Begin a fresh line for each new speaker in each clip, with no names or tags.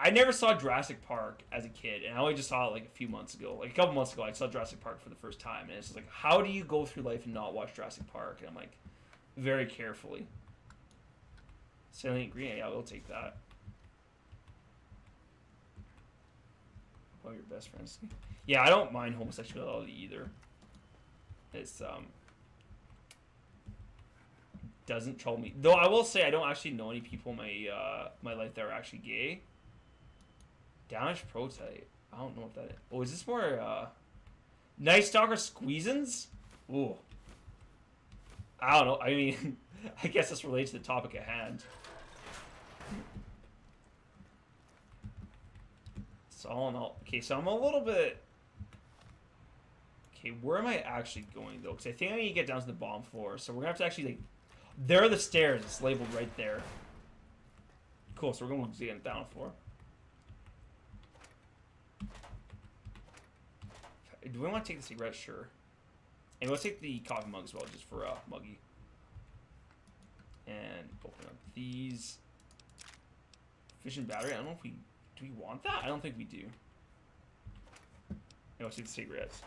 I never saw Jurassic Park as a kid, and I only just saw it like a few months ago. Like a couple months ago, I saw Jurassic Park for the first time, and it's just like, how do you go through life and not watch Jurassic Park? And I'm like, very carefully. Salient green, yeah, we'll take that. What are your best friends? Yeah, I don't mind homosexuality either. It's doesn't trouble me. Though I will say I don't actually know any people in my life that are actually gay. Damaged prototype. I don't know what that is. Oh, is this more Night Stalker Squeezins? Ooh. I don't know. I mean, I guess this relates to the topic at hand. So all in all, okay, so I'm a little bit. Okay, where am I actually going though? Because I think I need to get down to the bottom floor. So we're gonna have to actually like. There are the stairs. It's labeled right there. Cool. So we're going to get down floor. Do we want to take the cigarette? Sure. And let's take the coffee mug as well, just for muggy. And open up these. Fission battery. I don't know if we do. We want that? I don't think we do. And let's take the cigarettes.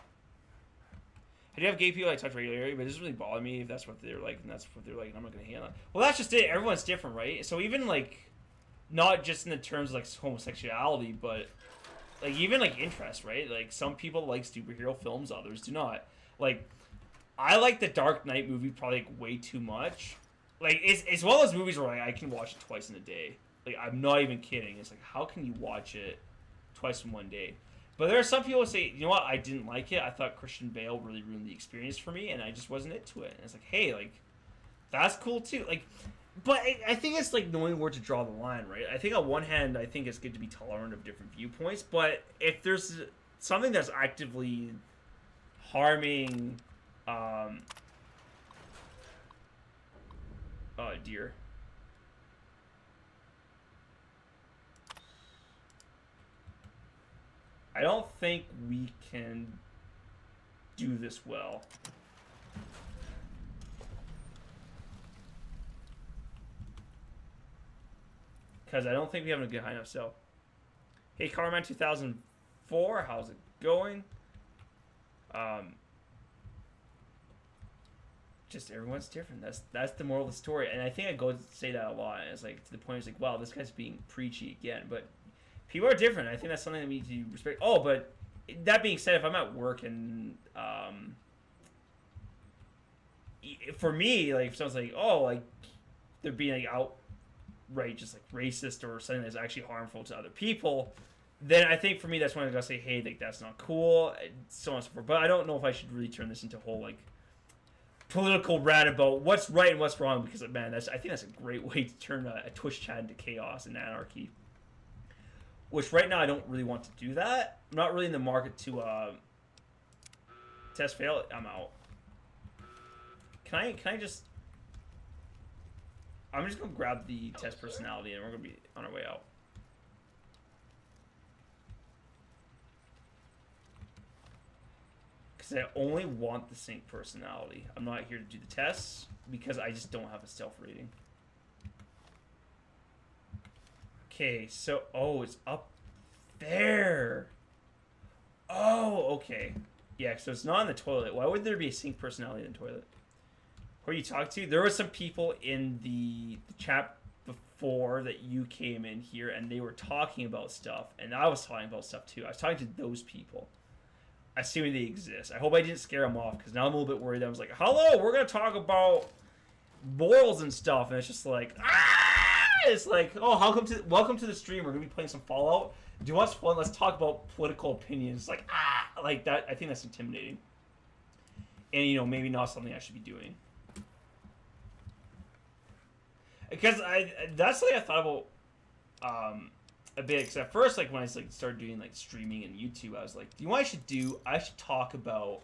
I do have gay people I touch regularly, but it doesn't really bother me if that's what they're like, and that's what they're like, and I'm not gonna handle it. Well, that's just it. Everyone's different, right? So even like, not just in the terms of like homosexuality, but like even like interest, right? Like some people like superhero films, others do not. Like, I like the Dark Knight movie probably like way too much. Like it's one of those movies where like, I can watch it twice in a day. Like I'm not even kidding. It's like how can you watch it twice in one day? But there are some people who say, you know what, I didn't like it. I thought Christian Bale really ruined the experience for me, and I just wasn't into it. And it's like, hey, like, that's cool too. Like, but I think it's like knowing where to draw the line, right? I think on one hand, I think it's good to be tolerant of different viewpoints, but if there's something that's actively harming, oh dear. I don't think we can do this well. Because I don't think we have a good high enough sell. Hey, Carman 2004, how's it going? Just everyone's different. That's the moral of the story. And I think I go to say that a lot. It's like to the point it's like, wow, this guy's being preachy again. But people are different. I think that's something that we need to respect. Oh, but that being said, if I'm at work and for me, like if someone's like, oh, like they're being like outright just like racist or something that's actually harmful to other people, then I think for me that's when I gotta say, hey, like that's not cool, and so on and so forth. But I don't know if I should really turn this into a whole like political rant about what's right and what's wrong, because man, I think that's a great way to turn a Twitch chat into chaos and anarchy. Which right now I don't really want to do that. I'm not really in the market to test fail. I'm out. Can I just? I'm just gonna grab the test personality and we're gonna be on our way out. Because I only want the sync personality. I'm not here to do the tests because I just don't have a stealth rating. Okay, so, oh, it's up there. Oh, okay. Yeah, so it's not in the toilet. Why would there be a sync personality in the toilet? Who you talk to? There were some people in the chat before that you came in here, and they were talking about stuff, and I was talking about stuff too. I was talking to those people, assuming they exist. I hope I didn't scare them off, because now I'm a little bit worried. I was like, hello, we're going to talk about boils and stuff, and it's just like, ah! It's like, oh, welcome to the stream. We're gonna be playing some Fallout. Do you want some fun? Let's talk about political opinions. Like like that. I think that's intimidating, and you know maybe not something I should be doing. Because that's something I thought about a bit. Because at first, like when I like started doing like streaming and YouTube, I was like, you know what I should do? I should talk about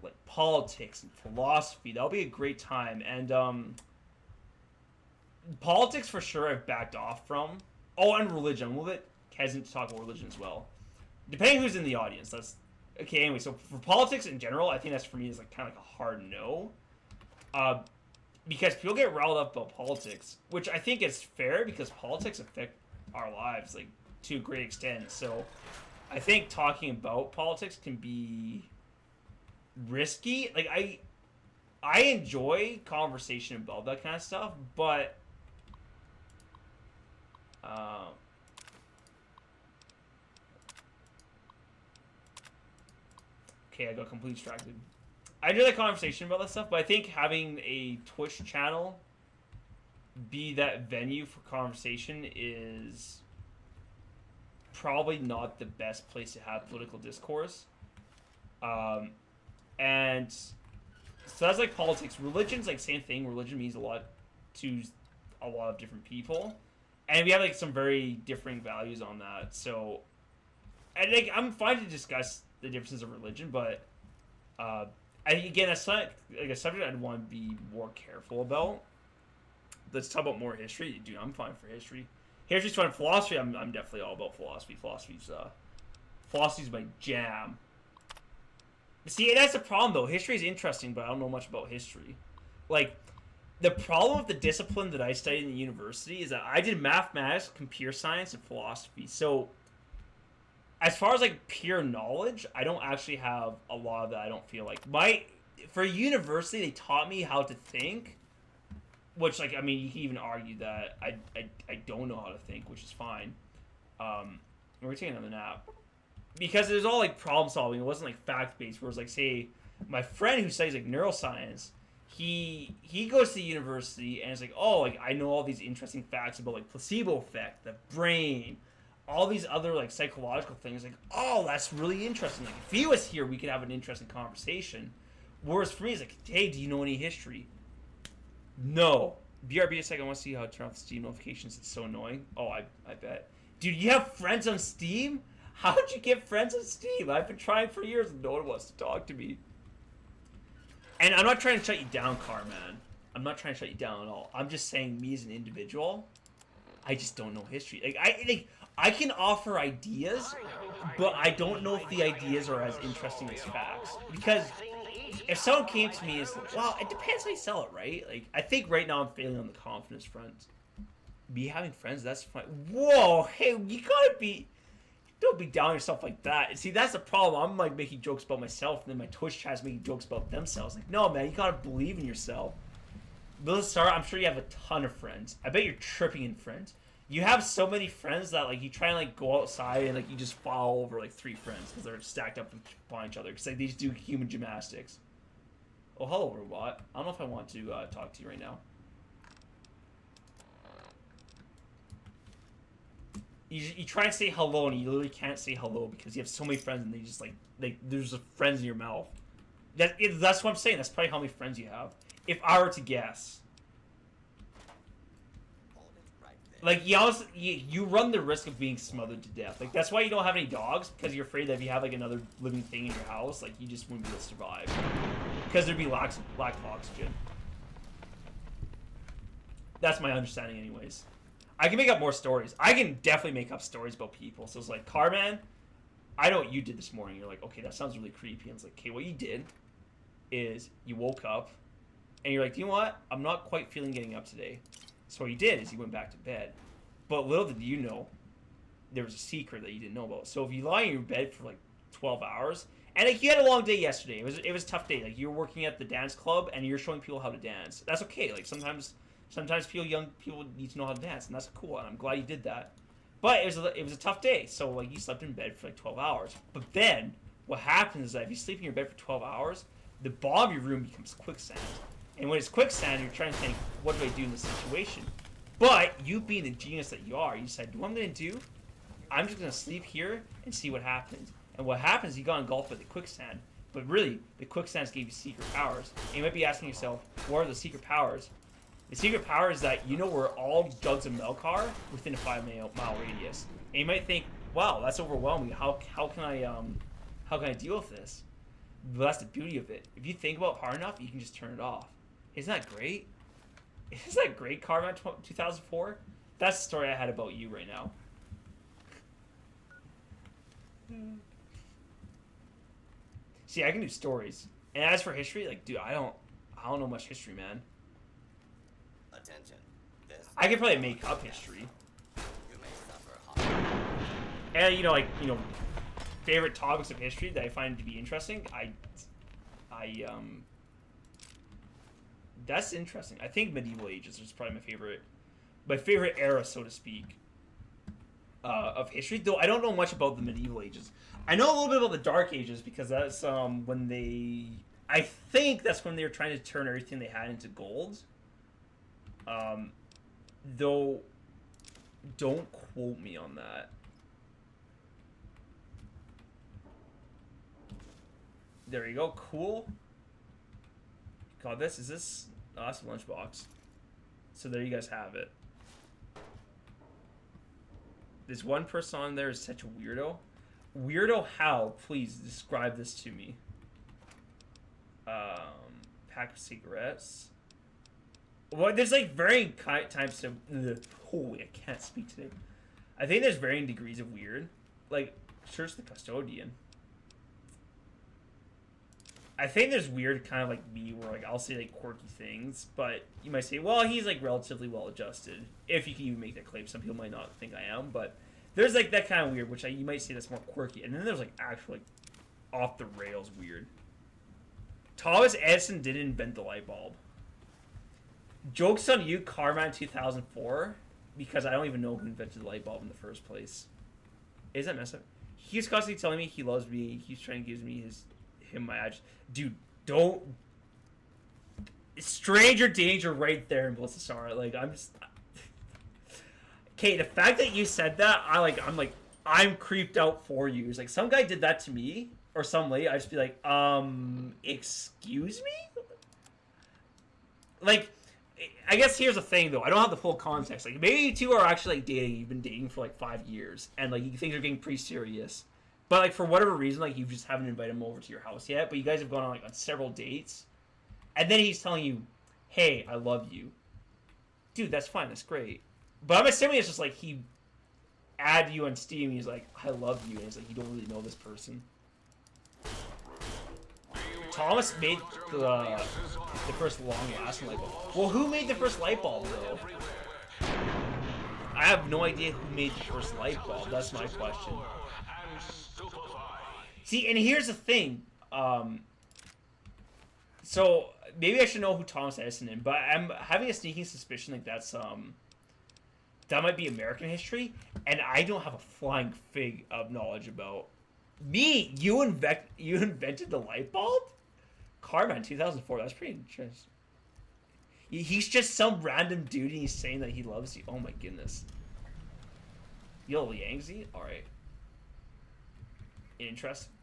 like politics and philosophy. That'll be a great time. And politics for sure I've backed off from. Oh, and religion. I'm a little bit hesitant to talk about religion as well. Depending who's in the audience. That's okay. Anyway, so for politics in general, I think that's for me is like kind of like a hard no. Because people get riled up about politics, which I think is fair because politics affect our lives like to a great extent. So I think talking about politics can be risky. Like I enjoy conversation about that kind of stuff, but okay, I got completely distracted. I enjoy that conversation about that stuff, but I think having a Twitch channel be that venue for conversation is probably not the best place to have political discourse. And so that's like politics. Religion's like same thing. Religion means a lot to a lot of different people, and we have like some very differing values on that. So, and like I'm fine to discuss the differences of religion, but again, that's not like a subject I'd want to be more careful about. Let's talk about more history. Dude, I'm fine for history. History's fun. Philosophy, I'm definitely all about philosophy. Philosophy's my jam. See, that's the problem though. History is interesting, but I don't know much about history. Like, the problem with the discipline that I studied in the university is that I did mathematics, computer science, and philosophy. So, as far as like pure knowledge, I don't actually have a lot of that. I don't feel like for university they taught me how to think. Which, like, I mean, you can even argue that I don't know how to think, which is fine. We're taking another nap. Because it was all, like, problem solving. It wasn't, like, fact-based. Whereas, like, say, my friend who studies, like, neuroscience, he goes to university and it's like, oh, like, I know all these interesting facts about, like, placebo effect, the brain, all these other, like, psychological things. Like, oh, that's really interesting. Like, if he was here, we could have an interesting conversation. Whereas for me, it's like, hey, do you know any history? No. BRB is like, I want to see how to turn off Steam notifications. It's so annoying. Oh, I bet. Dude, you have friends on Steam? How'd you get friends on Steam? I've been trying for years and no one wants to talk to me. And I'm not trying to shut you down, Carman. I'm not trying to shut you down at all. I'm just saying, me as an individual, I just don't know history. Like, I can offer ideas, but I don't know if the ideas are as interesting as facts. Because if someone came to me and said, well, it depends how you sell it, right? Like, I think right now I'm failing on the confidence front. Me having friends, that's fine. Whoa, hey, you gotta be... Don't be down on yourself like that. See, that's the problem. I'm, like, making jokes about myself, and then my Twitch chat's making jokes about themselves. Like, no, man, you gotta believe in yourself. Billisar, I'm sure you have a ton of friends. I bet you're tripping in friends. You have so many friends that, like, you try and, like, go outside and, like, you just fall over, like, 3 friends because they're stacked up upon each other. Because, like, they just do human gymnastics. Oh, hello, robot. I don't know if I want to talk to you right now. You try and say hello, and you literally can't say hello because you have so many friends, and they just, like there's friends in your mouth. That's what I'm saying. That's probably how many friends you have. If I were to guess. Like, you run the risk of being smothered to death. Like, that's why you don't have any dogs, because you're afraid that if you have, like, another living thing in your house, like, you just wouldn't be able to survive. Because there'd be lack of oxygen. That's my understanding anyways. I can make up more stories. I can definitely make up stories about people. So it's like, Carman, I know what you did this morning. You're like, okay, that sounds really creepy. And it's like, okay, what you did is you woke up, and you're like, you know what? I'm not quite feeling getting up today. So what you did is you went back to bed. But little did you know, there was a secret that you didn't know about. So if you lie in your bed for like 12 hours, and like you had a long day yesterday, it was a tough day. Like you were working at the dance club and you're showing people how to dance. That's okay. Like sometimes young people need to know how to dance, and that's cool. And I'm glad you did that. But it was a tough day. So like you slept in bed for like 12 hours. But then what happens is that if you sleep in your bed for 12 hours, the bottom of your room becomes quicksand. And when it's quicksand, you're trying to think, what do I do in this situation? But you being the genius that you are, you said, what I'm going to do, I'm just going to sleep here and see what happens. And what happens, you got engulfed by the quicksand. But really, the quicksands gave you secret powers. And you might be asking yourself, what are the secret powers? The secret power is that you know where all jugs of milk are within a 5-mile radius. And you might think, wow, that's overwhelming. How can I deal with this? But that's the beauty of it. If you think about it hard enough, you can just turn it off. Isn't that great? Isn't that great, Carman 2004? That's the story I had about you right now. See, I can do stories. And as for history, like, dude, I don't know much history, man.
Attention.
I could probably make up history.
You may suffer harm.
And favorite topics of history that I find to be interesting. That's interesting. I think medieval ages is probably my favorite era, so to speak, of history. Though I don't know much about the medieval ages. I know a little bit about the dark ages because that's when they. I think that's when they were trying to turn everything they had into gold. Though, don't quote me on that. There you go. Cool. God, is this? Oh, that's a lunchbox. So there you guys have it. This one person on there is such a weirdo. Weirdo how? Please describe this to me. Pack of cigarettes. Well, there's like varying types of. Holy, I can't speak today. I think there's varying degrees of weird. Like, search the custodian. I think there's weird kind of like me where like I'll say like quirky things, but you might say, well, he's like relatively well adjusted. If you can even make that claim. Some people might not think I am, but there's like that kind of weird, which you might say that's more quirky. And then there's like actual like off the rails weird. Thomas Edison didn't invent the light bulb. Joke's on you, Carman 2004, because I don't even know who invented the light bulb in the first place. Is that messed up? He's constantly telling me he loves me. He's trying to give me my address. Dude, don't. Stranger danger right there in Blissassara. Like, I'm just. Okay, the fact that you said that, I'm creeped out for you. It's like some guy did that to me or some lady. I'd just be like, excuse me? Like, I guess here's the thing though. I don't have the full context. Like, maybe you two are actually like dating. You've been dating for like 5 years, and like things are getting pretty serious. But like for whatever reason, like you just haven't invited him over to your house yet. But you guys have gone on several dates, and then he's telling you, "Hey, I love you." Dude, that's fine. That's great. But I'm assuming it's just like he added you on Steam. And he's like, "I love you," and it's like you don't really know this person. Thomas made the first long-lasting light bulb. Well, who made the first light bulb though? I have no idea who made the first light bulb. That's my question. See, and here's the thing. So maybe I should know who Thomas Edison is, but I'm having a sneaking suspicion like that might be American history, and I don't have a flying fig of knowledge about. Me, you invented the light bulb? Carman 2004. That's pretty interesting. He's just some random dude, and he's saying that he loves you. Oh my goodness. Yo, Yangtze? All right. Interesting.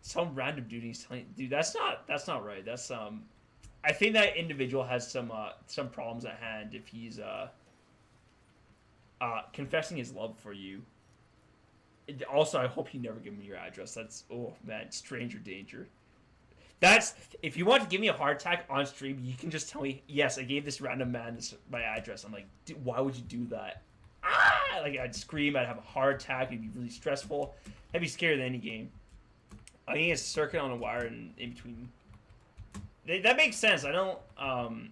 Some random dude, he's telling, dude, that's not right. That's I think that individual has some problems at hand if he's confessing his love for you. Also, I hope you never give me your address. That's, oh man, stranger danger. That's, if you want to give me a heart attack on stream, you can just tell me, yes, I gave this random man my address. I'm like, dude, why would you do that? Ah! Like, I'd scream, I'd have a heart attack, it'd be really stressful. I'd be scared of any game. I need a circuit on a wire in between. That makes sense. I don't want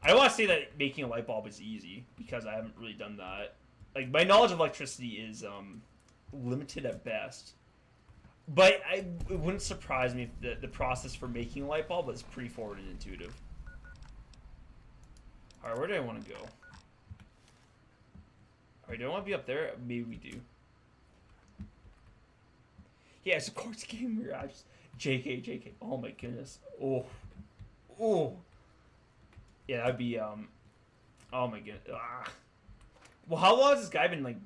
to say that making a light bulb is easy, because I haven't really done that. Like, my knowledge of electricity is limited at best. But it wouldn't surprise me if the process for making a light bulb is pretty forward and intuitive. Alright, where do I want to go? Alright, do I want to be up there? Maybe we do. Yeah, it's a courts game where I just... JK. Oh my goodness. Oh. Yeah, that'd be, oh my goodness. Ah. Well, how long has this guy been, like,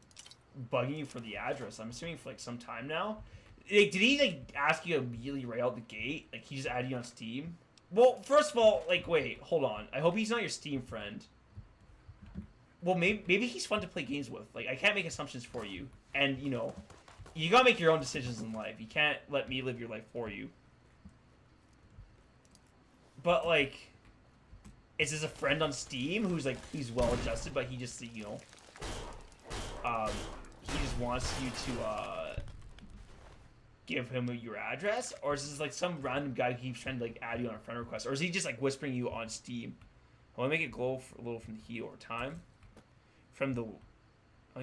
bugging you for the address? I'm assuming for, like, some time now. Like, did he, like, ask you immediately right out the gate? Like, he just added you on Steam? Well, first of all, like, wait, hold on. I hope he's not your Steam friend. Well, maybe he's fun to play games with. Like, I can't make assumptions for you. And, you know, you gotta make your own decisions in life. You can't let me live your life for you. But, like, is this a friend on Steam who's, like, he's well-adjusted, but he just, you know, he just wants you to, give him your address? Or is this, like, some random guy who keeps trying to, like, add you on a friend request? Or is he just, like, whispering you on Steam? I want to make it glow a little from the heat over time. From the